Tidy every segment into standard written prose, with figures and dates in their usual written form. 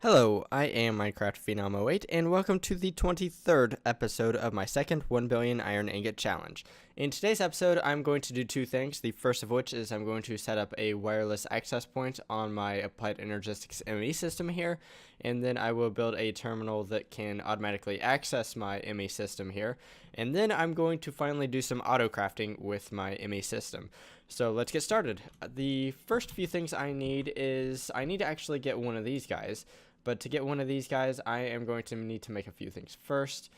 Hello, I am Minecraft Phenom 08, and welcome to the 23rd episode of my second 1 Billion Iron Ingot Challenge. In today's episode, I'm going to do two things, the first of which is I'm going to set up a wireless access point on my Applied Energistics ME system here, and then I will build a terminal that can automatically access my ME system here, and then I'm going to finally do some auto-crafting with my ME system. So let's get started. The first few things I need is I need to actually get one of these guys. But to get one of these guys, I am going to need to make a few things first.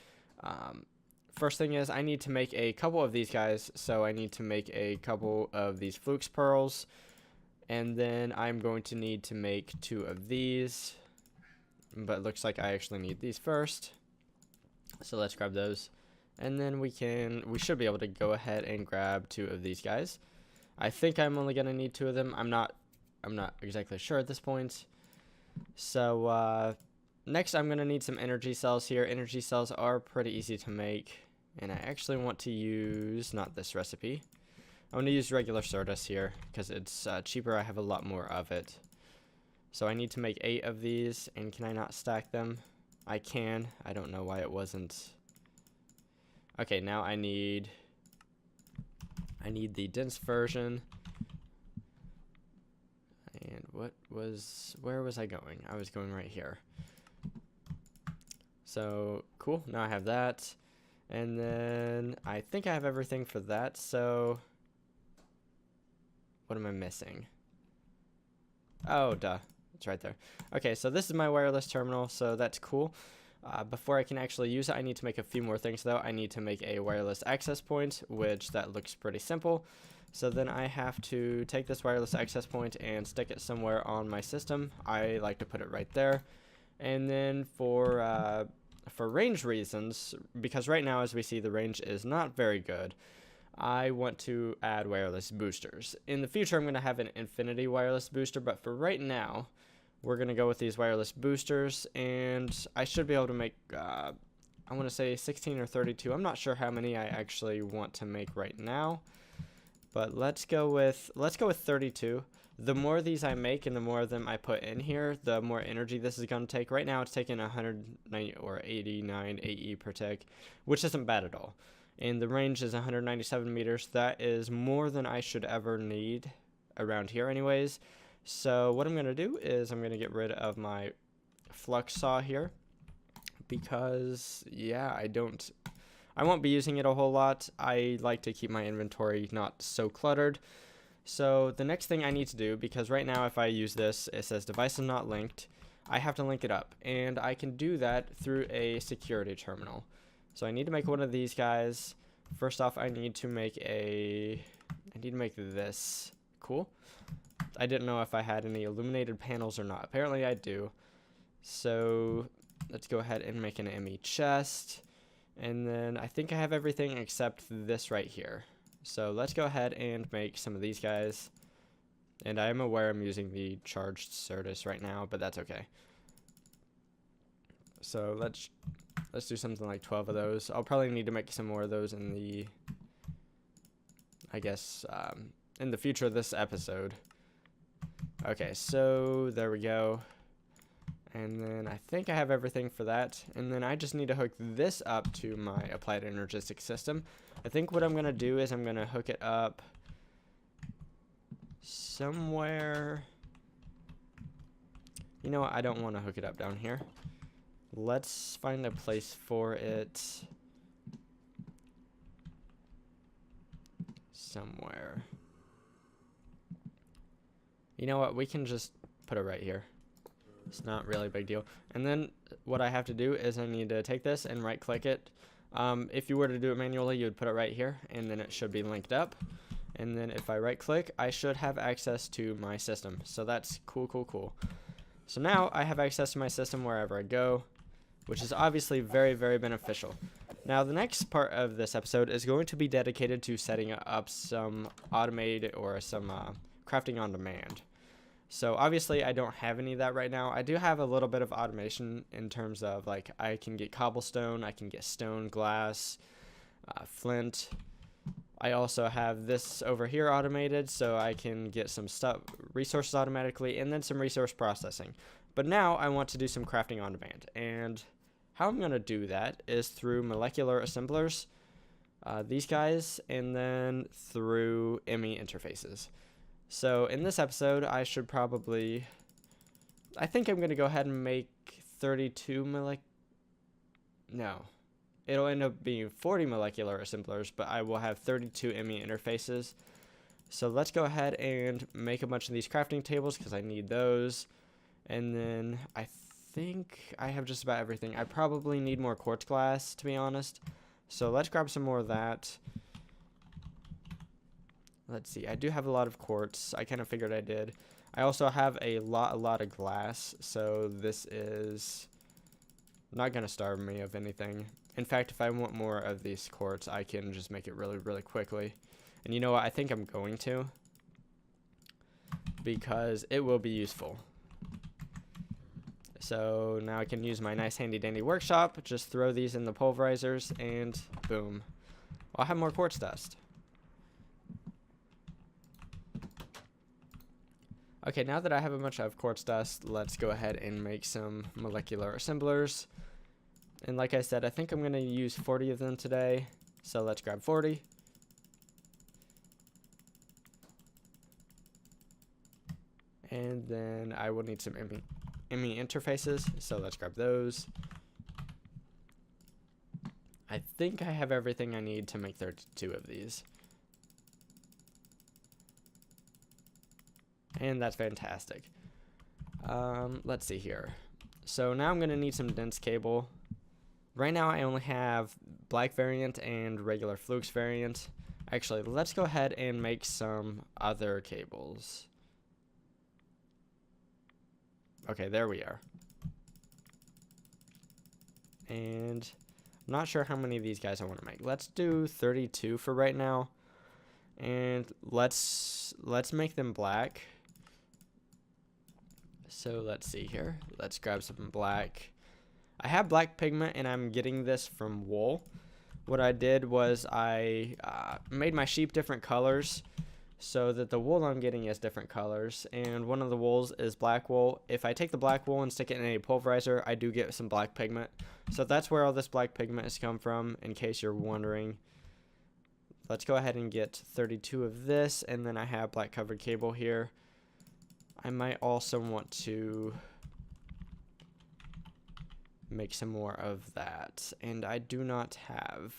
First thing is I need to make a couple of these guys. So I need to make a couple of these flukes pearls. And then I'm going to need to make two of these. But it looks like I actually need these first. So let's grab those. And then we should be able to go ahead and grab two of these guys. I think I'm only going to need two of them. I'm not exactly sure at this point. So next I'm going to need some energy cells here. Energy cells are pretty easy to make, and I actually want to use not this recipe. I want to use regular Certus here because it's cheaper. I have a lot more of it. So I need to make 8 of these, and can I not stack them? I can. I don't know why it wasn't. Okay, now I need the dense version. And where was I going? I was going right here. So, cool, now I have that. And then, I think I have everything for that, so... What am I missing? Oh, duh, it's right there. Okay, so this is my wireless terminal, so that's cool. Before I can actually use it, I need to make a few more things, though. I need to make a wireless access point, which that looks pretty simple. So then I have to take this wireless access point and stick it somewhere on my system. I like to put it right there. And then for range reasons, because right now as we see the range is not very good, I want to add wireless boosters. In the future I'm going to have an infinity wireless booster, but for right now we're going to go with these wireless boosters, and I should be able to make I want to say 16 or 32. I'm not sure how many I actually want to make right now. But let's go with 32. The more of these I make and the more of them I put in here, the more energy this is going to take. Right now it's taking 190 or 89 AE per tick, which isn't bad at all. And the range is 197 meters. That is more than I should ever need around here anyways. So what I'm going to do is I'm going to get rid of my flux saw here because, yeah, I won't be using it a whole lot. I like to keep my inventory not so cluttered. So the next thing I need to do, because right now if I use this, it says device is not linked. I have to link it up, and I can do that through a security terminal. So I need to make one of these guys. First off, I need to make this. Cool. I didn't know if I had any illuminated panels or not. Apparently I do. So let's go ahead and make an ME chest. And then I think I have everything except this right here. So let's go ahead and make some of these guys. And I am aware I'm using the charged Certus right now, but that's okay. So let's do something like 12 of those. I'll probably need to make some more of those in the, I guess, in the future of this episode. Okay, so there we go. And then I think I have everything for that. And then I just need to hook this up to my Applied Energistics system. I think what I'm going to do is I'm going to hook it up somewhere. You know what? I don't want to hook it up down here. Let's find a place for it somewhere. You know what? We can just put it right here. It's not really a big deal. And then what I have to do is I need to take this and right click it. If you were to do it manually, you would put it right here, and then it should be linked up. And then if I right click, I should have access to my system. So that's cool, cool, cool. So now I have access to my system wherever I go, which is obviously very, very beneficial. Now the next part of this episode is going to be dedicated to setting up some automated or some crafting on demand. So obviously I don't have any of that right now. I do have a little bit of automation in terms of like I can get cobblestone, I can get stone, glass, flint. I also have this over here automated, so I can get some resources automatically, and then some resource processing. But now I want to do some crafting on demand, and how I'm going to do that is through molecular assemblers, these guys, and then through ME interfaces. So in this episode, I think I'm going to go ahead and make 32 no. It'll end up being 40 molecular assemblers, but I will have 32 ME interfaces. So let's go ahead and make a bunch of these crafting tables because I need those. And then I think I have just about everything. I probably need more quartz glass, to be honest. So let's grab some more of that. Let's see. I do have a lot of quartz. I kind of figured I did. I also have a lot of glass. So this is not going to starve me of anything. In fact, if I want more of these quartz, I can just make it really quickly. And you know what? I think I'm going to, because it will be useful. So now I can use my nice handy dandy workshop, just throw these in the pulverizers, and boom. I'll have more quartz dust. Okay, now that I have a bunch of quartz dust, let's go ahead and make some molecular assemblers. And like I said, I think I'm going to use 40 of them today. So let's grab 40. And then I will need some ME interfaces, so let's grab those. I think I have everything I need to make 32 of these. And that's fantastic. Let's see here. So now I'm going to need some dense cable. Right now I only have black variant and regular flukes variant. Actually, let's go ahead and make some other cables. Okay, there we are. And I'm not sure how many of these guys I want to make. Let's do 32 for right now. And let's make them black. So let's see here. Let's grab some black. I have black pigment and I'm getting this from wool. What I did was I made my sheep different colors so that the wool I'm getting is different colors, and one of the wools is black wool. If I take the black wool and stick it in a pulverizer, I do get some black pigment. So that's where all this black pigment has come from, in case you're wondering. Let's go ahead and get 32 of this, and then I have black covered cable here. I might also want to make some more of that, and I do not have.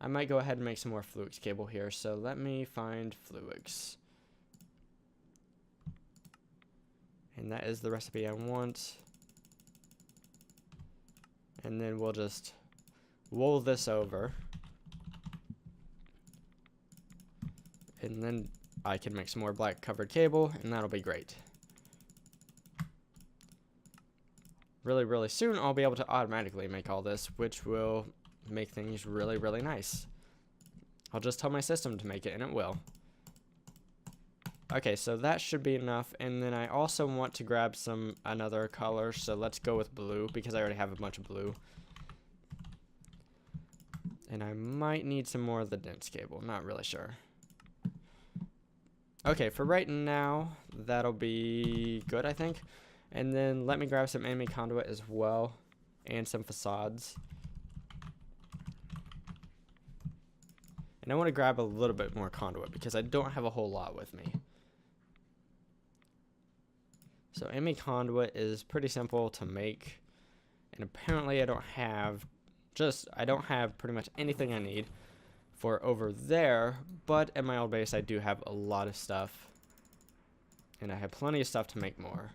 I might go ahead and make some more Fluix cable here, so let me find Fluix. And that is the recipe I want. And then we'll just wool this over. And then I can make some more black covered cable, and that'll be great. Really soon I'll be able to automatically make all this, which will make things really nice. I'll just tell my system to make it and it will. Okay, so that should be enough, and then I also want to grab another color, so let's go with blue because I already have a bunch of blue. And I might need some more of the dense cable, not really sure. Okay, for right now that'll be good, I think. And then let me grab some ME conduit as well and some facades. And I want to grab a little bit more conduit because I don't have a whole lot with me. So ME conduit is pretty simple to make, and apparently I don't have pretty much anything I need for over there, but at my old base I do have a lot of stuff, and I have plenty of stuff to make more.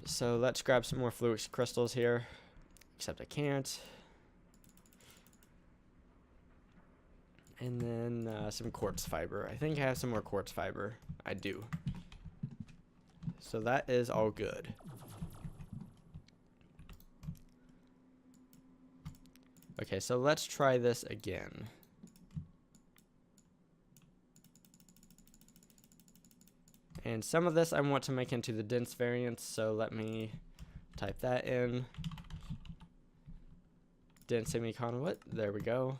So let's grab some more Fluix crystals here, except I can't. And then some quartz fiber. I think I have some more quartz fiber. I do. So that is all good. Okay, so let's try this again. And some of this I want to make into the dense variants, so let me type that in. Dense semi-conduit, there we go.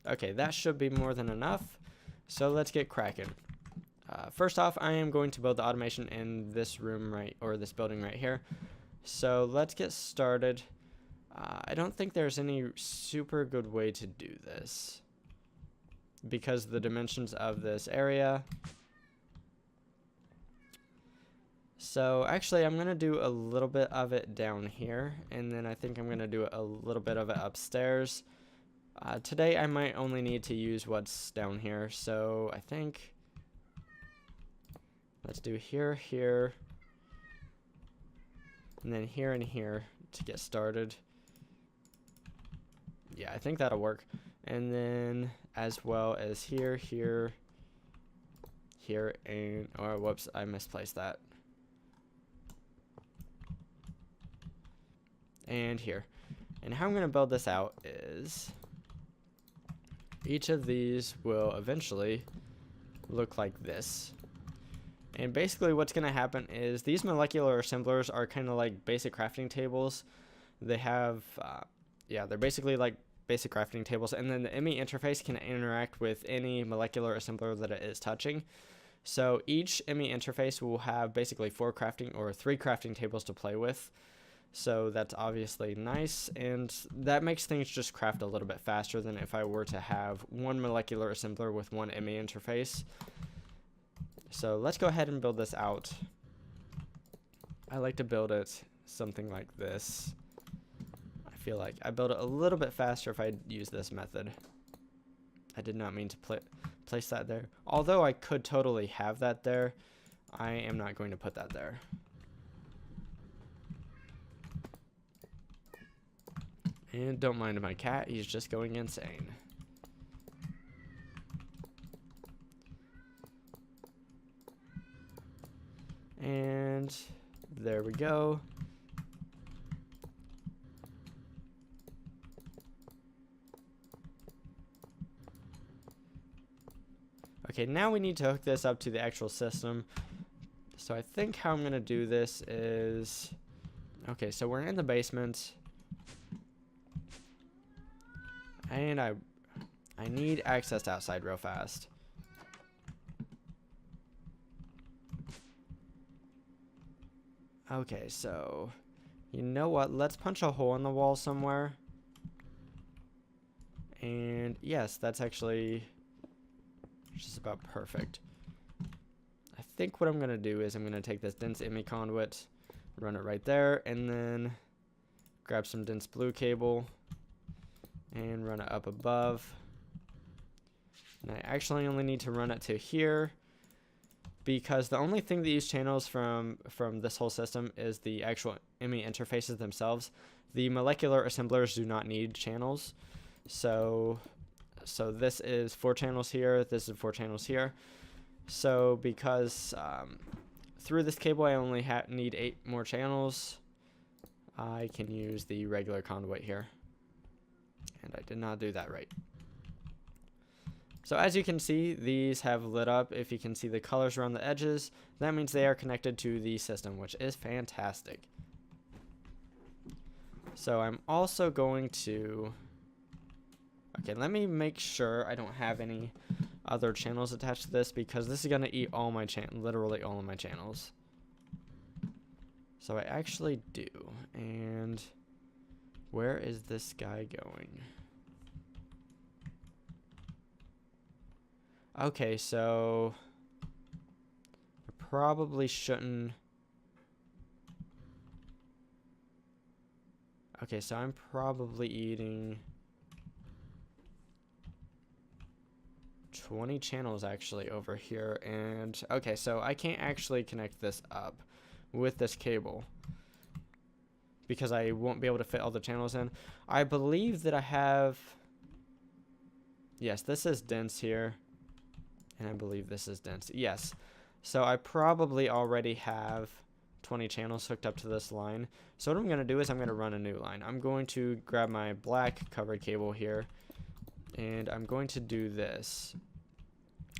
Okay, that should be more than enough. So let's get cracking. First off, I am going to build the automation in this room this building right here. So let's get started. I don't think there's any super good way to do this because of the dimensions of this area. So actually I'm going to do a little bit of it down here, and then I think I'm going to do a little bit of it upstairs. Today I might only need to use what's down here, so I think let's do here, here, and then here and here to get started. Yeah, I think that'll work. And then as well as here, here, here, and, oh, whoops, I misplaced that. And here. And how I'm going to build this out is each of these will eventually look like this. And basically what's going to happen is these molecular assemblers are kind of like basic crafting tables. They have, they're basically like basic crafting tables, and then the ME interface can interact with any molecular assembler that it is touching. So each ME interface will have basically 4 crafting or 3 crafting tables to play with. So that's obviously nice, and that makes things just craft a little bit faster than if I were to have one molecular assembler with one ME interface. So let's go ahead and build this out. I like to build it something like this. I feel like I build it a little bit faster if I use this method. I did not mean to place that there. Although I could totally have that there, I am not going to put that there. And don't mind my cat, he's just going insane. And there we go. Okay, now we need to hook this up to the actual system. So I think how I'm going to do this is... Okay, so we're in the basement. And I need access to outside real fast. Okay, so you know what? Let's punch a hole in the wall somewhere. And yes, that's actually just about perfect. I think what I'm going to do is I'm going to take this dense ME conduit, run it right there, and then grab some dense blue cable and run it up above. And I actually only need to run it to here because the only thing that use channels from this whole system is the actual ME interfaces themselves. The molecular assemblers do not need channels. So this is 4 channels here, this is 4 channels here. So because through this cable I only need 8 more channels, I can use the regular conduit here. And I did not do that right. So as you can see, these have lit up. If you can see the colors around the edges, that means they are connected to the system, which is fantastic. So I'm also going to... Okay, let me make sure I don't have any other channels attached to this, because this is going to eat all my literally all of my channels. So I actually do. And where is this guy going? Okay, so I probably shouldn't. Okay, so I'm probably eating 20 channels actually over here. And okay, so I can't actually connect this up with this cable because I won't be able to fit all the channels in. I believe that I have... Yes, this is dense here. And I believe this is dense. Yes. So I probably already have 20 channels hooked up to this line. So what I'm going to do is I'm going to run a new line. I'm going to grab my black covered cable here. And I'm going to do this.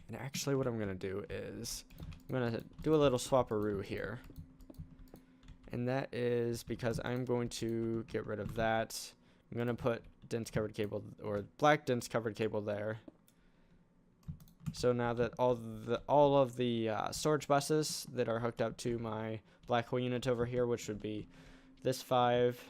And actually what I'm going to do is I'm going to do a little swapperoo here. And that is because I'm going to get rid of that. I'm going to put dense covered cable or black dense covered cable there. So now that all of the storage buses that are hooked up to my black hole unit over here, which would be this 5,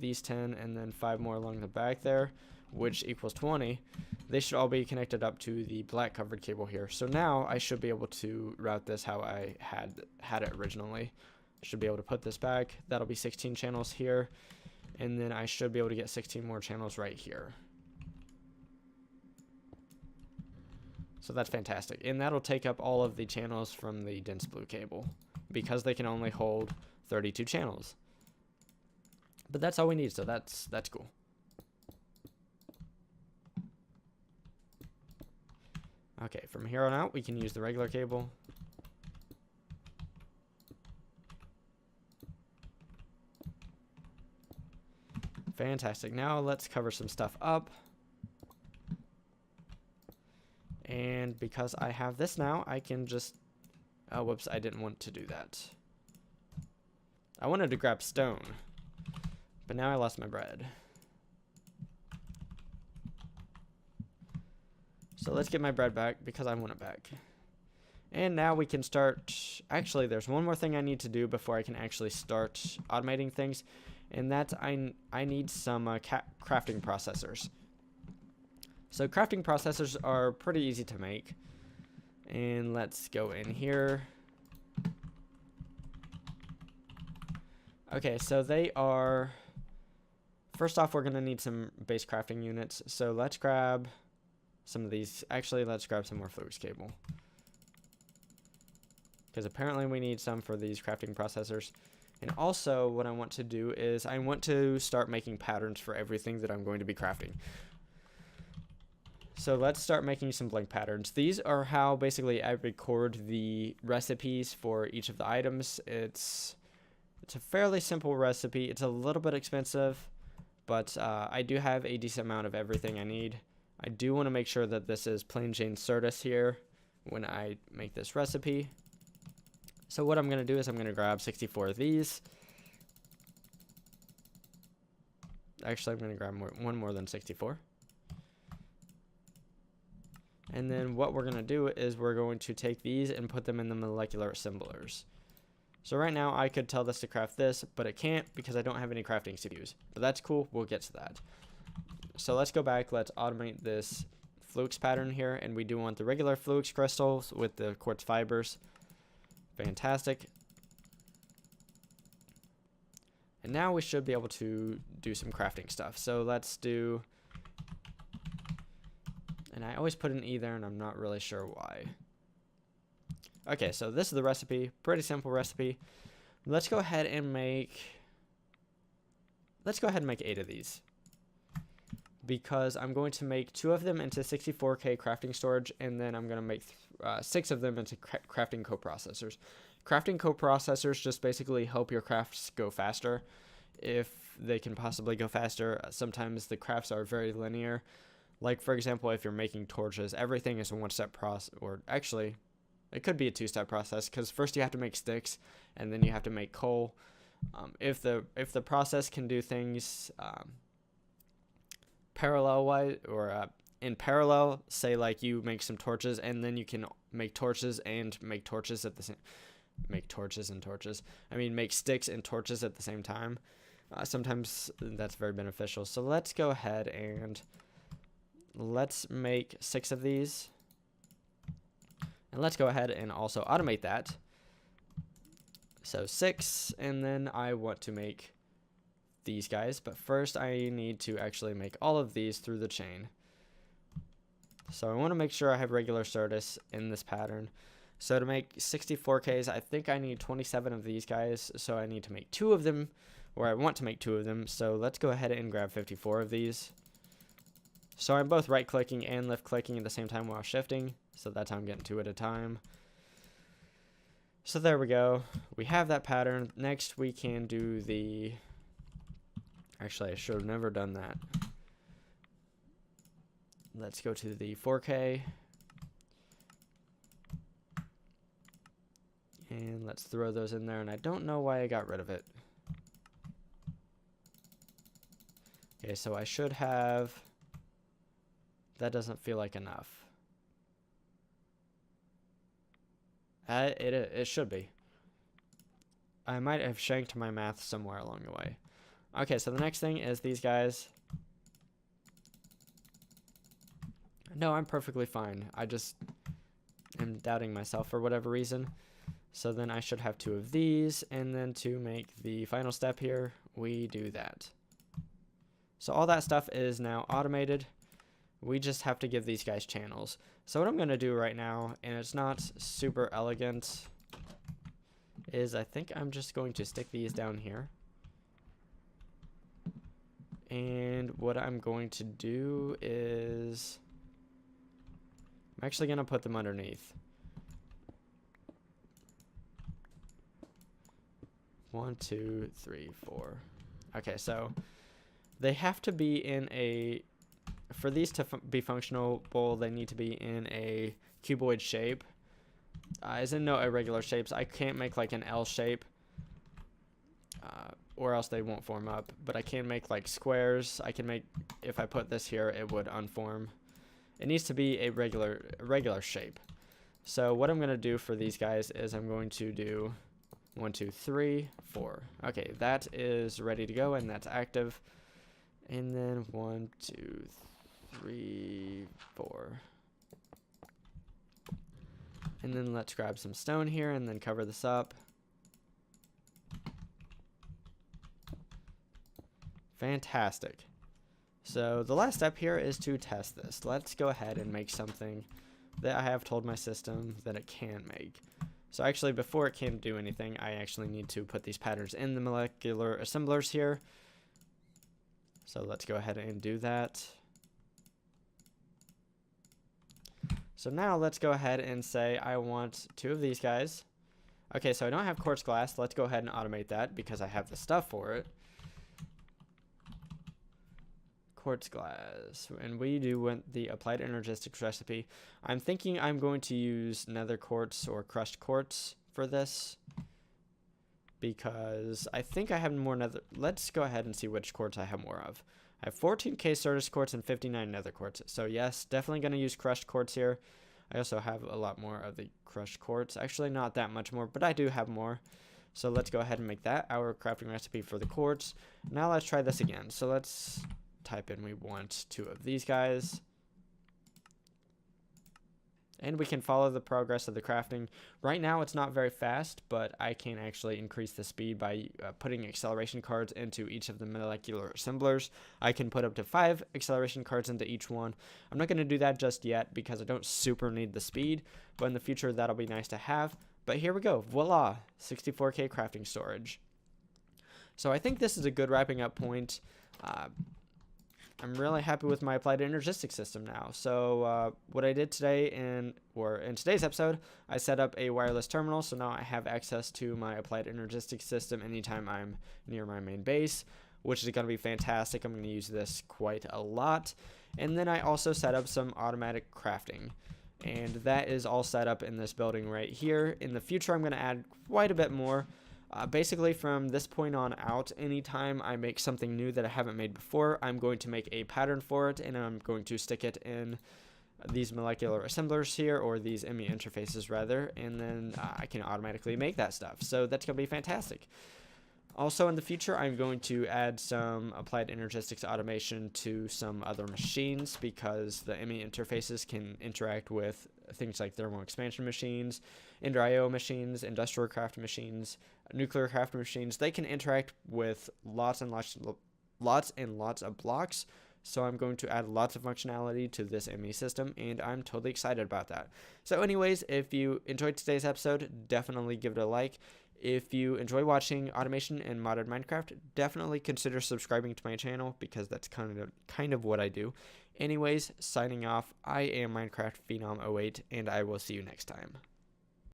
these 10, and then 5 more along the back there, which equals 20, they should all be connected up to the black covered cable here. So now I should be able to route this how I had it originally. I should be able to put this back. That'll be 16 channels here, and then I should be able to get 16 more channels right here. So that's fantastic. And that'll take up all of the channels from the dense blue cable because they can only hold 32 channels. But that's all we need, so that's cool. Okay, from here on out, we can use the regular cable. Fantastic. Now let's cover some stuff up. And because I have this now, I can just... Oh, whoops, I didn't want to do that. I wanted to grab stone, but now I lost my bread. So let's get my bread back because I want it back. And now we can start... Actually, there's one more thing I need to do before I can actually start automating things. And that's I need some crafting processors. So crafting processors are pretty easy to make. And let's go in here. Okay, so they are... First off, we're going to need some base crafting units. So let's grab some of these. Actually, let's grab some more flux cable. Because apparently we need some for these crafting processors. And also, what I want to do is I want to start making patterns for everything that I'm going to be crafting. So let's start making some blank patterns. These are how basically I record the recipes for each of the items. It's a fairly simple recipe. It's a little bit expensive, but I do have a decent amount of everything I need. I do want to make sure that this is plain Jane Sirtis here when I make this recipe. So what I'm going to do is I'm going to grab 64 of these. Actually, I'm going to grab one more than 64. And then what we're going to do is we're going to take these and put them in the molecular assemblers. So right now I could tell this to craft this, but it can't because I don't have any crafting CPUs. But that's cool. We'll get to that. So let's go back. Let's automate this flux pattern here. And we do want the regular flux crystals with the quartz fibers. Fantastic. And now we should be able to do some crafting stuff. So let's do... And I always put an E there, and I'm not really sure why. Okay, so this is the recipe. Pretty simple recipe. Let's go ahead and make... Let's go ahead and make 8 of these. Because I'm going to make 2 of them into 64K crafting storage, and then I'm going to make 6 of them into crafting coprocessors. Crafting coprocessors just basically help your crafts go faster. If they can possibly go faster, sometimes the crafts are very linear. Like, for example, if you're making torches, everything is a one-step process, or actually, it could be a 2-step process, because first you have to make sticks, and then you have to make coal. If the process can do things parallel-wise, or in parallel, say like you make some torches, and then you can make torches and make torches at the same... Make torches and torches. I mean, make sticks and torches at the same time. Sometimes that's very beneficial. So let's go ahead and... Let's make 6 of these. And let's go ahead and also automate that. So 6, and then I want to make these guys. But first I need to actually make all of these through the chain. So I want to make sure I have regular Sirtis in this pattern. So to make 64Ks, I think I need 27 of these guys. So I need to make 2 of them, or I want to make 2 of them. So let's go ahead and grab 54 of these. So I'm both right-clicking and left-clicking at the same time while shifting. So that's how I'm getting 2 at a time. So there we go. We have that pattern. Next, we can do the... Actually, I should have never done that. Let's go to the 4K. And let's throw those in there. And I don't know why I got rid of it. Okay, so I should have... That doesn't feel like enough. It should be. I might have shanked my math somewhere along the way. Okay, so the next thing is these guys. No, I'm perfectly fine. I just am doubting myself for whatever reason. So then I should have 2 of these, and then to make the final step here, we do that. So all that stuff is now automated. We just have to give these guys channels. So what I'm going to do right now, and it's not super elegant, is I think I'm just going to stick these down here. And what I'm going to do is I'm actually going to put them underneath. 1, 2, 3, 4. Okay, so they have to be in a, for these to be functional, they need to be in a cuboid shape. As in no irregular shapes. I can't make like an L shape, or else they won't form up. But I can make like squares. I can make, if I put this here, it would unform. It needs to be a regular shape. So what I'm going to do for these guys is I'm going to do 1, 2, 3, 4. Okay, that is ready to go and that's active. And then 1, 2, 3, 4. And then let's grab some stone here and then cover this up. Fantastic. So the last step here is to test this. Let's go ahead and make something that I have told my system that it can make. So actually, before it can do anything, I actually need to put these patterns in the molecular assemblers here. So let's go ahead and do that. So now let's go ahead and say I want 2 of these guys. Okay, so I don't have quartz glass. Let's go ahead and automate that because I have the stuff for it. Quartz glass, and we do want the applied energistics recipe. I'm thinking I'm going to use nether quartz or crushed quartz for this because I think I have more nether. Let's go ahead and see which quartz I have more of. I have 14k Certus quartz and 59 nether quartz. So yes, definitely going to use crushed quartz here. I also have a lot more of the crushed quartz. Actually, not that much more, but I do have more. So let's go ahead and make that our crafting recipe for the quartz. Now let's try this again. So let's type in we want 2 of these guys. And we can follow the progress of the crafting. Right now it's not very fast, but I can actually increase the speed by putting acceleration cards into each of the molecular assemblers. I can put up to 5 acceleration cards into each one. I'm not going to do that just yet because I don't super need the speed, but in the future that'll be nice to have. But here we go. Voila, 64k crafting storage. So I think this is a good wrapping up point. I'm really happy with my applied energistics system now. So what I did today in today's episode, I set up a wireless terminal. So now I have access to my applied energistics system anytime I'm near my main base, which is going to be fantastic. I'm going to use this quite a lot. And then I also set up some automatic crafting. And that is all set up in this building right here. In the future, I'm going to add quite a bit more. Basically, from this point on out, anytime I make something new that I haven't made before, I'm going to make a pattern for it, and I'm going to stick it in these molecular assemblers here, or these ME interfaces rather, and then I can automatically make that stuff. So that's going to be fantastic. Also in the future, I'm going to add some applied energistics automation to some other machines because the ME interfaces can interact with things like thermal expansion machines, Ender IO machines, industrial craft machines, nuclear craft machines. They can interact with lots and lots of blocks. So I'm going to add lots of functionality to this ME system, and I'm totally excited about that. So anyways, if you enjoyed today's episode, definitely give it a like. If you enjoy watching automation and modded Minecraft, definitely consider subscribing to my channel because that's kind of what I do. Anyways, signing off, I am Minecraft Phenom 08, and I will see you next time.